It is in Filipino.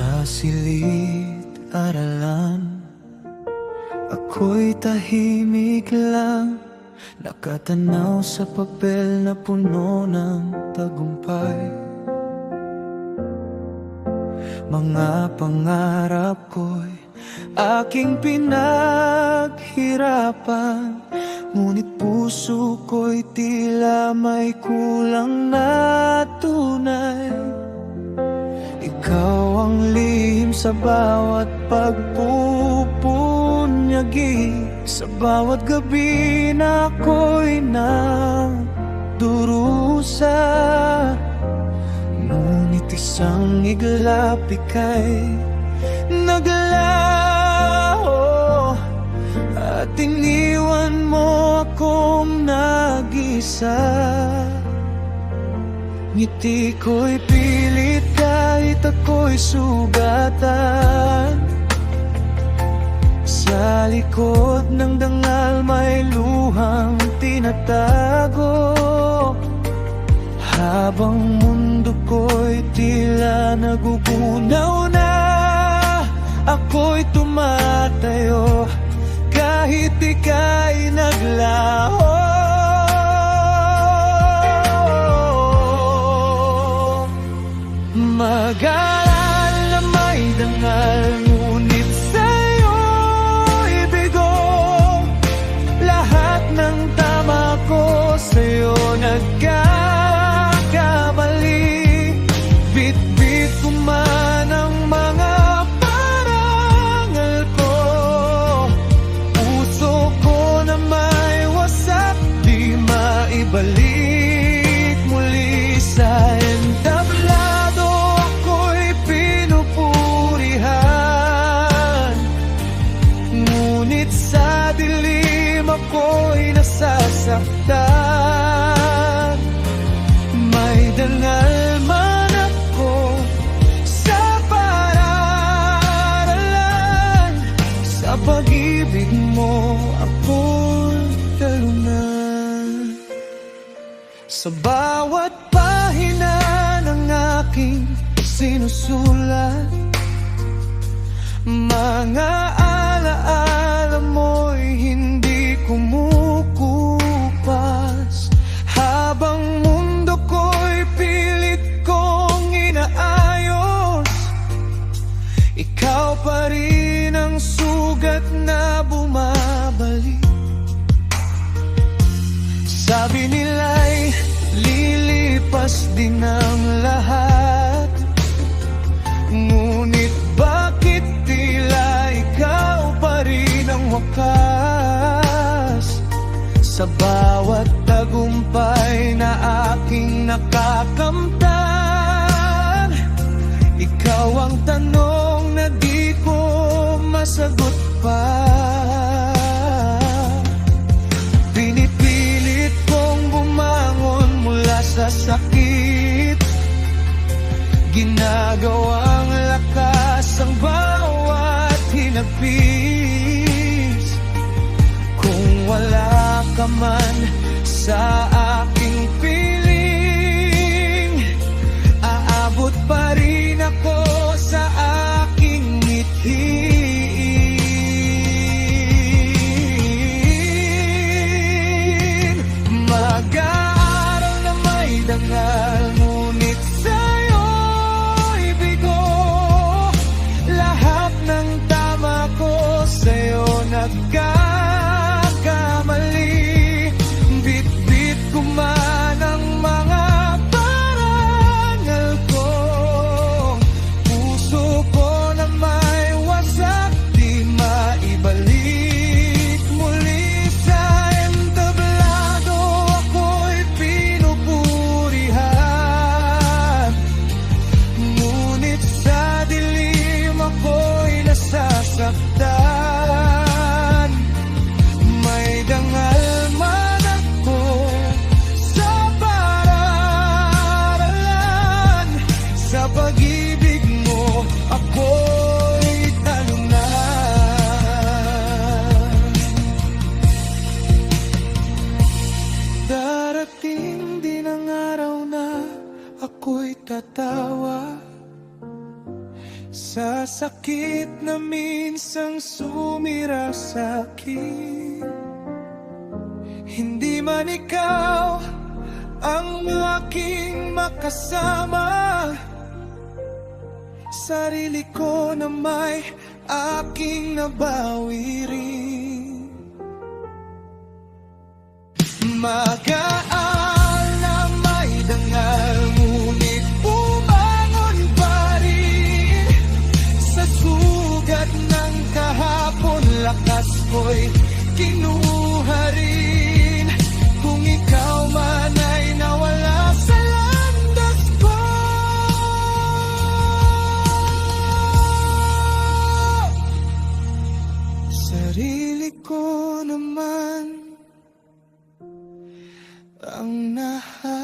Sa silid-aralan, ako'y tahimik lang, nakatanaw sa papel na puno ng tagumpay. Mga pangarap ko'y aking pinaghirapan, ngunit puso ko'y tila may kulang na tunay. Ikaw ang lihim sa bawat pagpupunyagi, sa bawat gabi na ako'y nagdurusa. Ngunit isang iglap ika'y naglaho, at iniwan mo akong nag-isa. Ngiti ko'y pilit kahit ako'y sugatan, sa likod ng dangal may luhang tinatago. Habang mundo ko'y tila nagugunaw na, ako'y tumatayo kahit ika'y naglaho. Mag-aaral na may dangal, ngunit sa'yo'y bigo. Lahat ng tama ko sa'yo nagkakamali. Bit-bit ko man ang mga parangal ko, puso ko na may wasak, di maibalik muli sa entablado. Ako'y pinupurihan, ngunit sa dilim ako'y nasasaktan. May dangal man ako sa paaralan, sa pag-ibig mo ako'y talunan. Sa bawat pahina ng aking sinusulat, mga alaala mo'y hindi kumukupas. Habang mundo ko'y pilit kong inaayos, ikaw pa rin ang sugat na bumabalik. Sabi nila'y lilipas din ang lahat, ngunit bakit tila ikaw pa rin ang wakas? Sa bawat tagumpay na aking nakakamtan, ikaw ang tanong na di ko masagot pa. Pinipilit kong bumangon mula sa sakit, ginagawang lakas ang bawat hinagpis. Kung wala ka man sa aking piling, aabot pa rin ako sa aking mithiin. Mag-aaral na may dangal, ngunit sa'yo'y bigo. Lahat ng tama ko sa'yo nagkakamali. Bit-bit ko man ang mga parangal ko, puso ko na may wasak, di maibalik muli sa entablado. Ako'y pinupurihan, ngunit sa dilim ako'y nasasaktan. Sa sakit na minsang sumira sa'kin, hindi man ikaw ang aking makasama, sarili ko na may aking nabawi rin. Magaan na may dangal, ngunit bumangon pa rin. Sa sugat ng kahapon, lakas ko'y kinuha rin. Kung ikaw man ay nawala sa landas ko, sarili ko naman ang nahanap.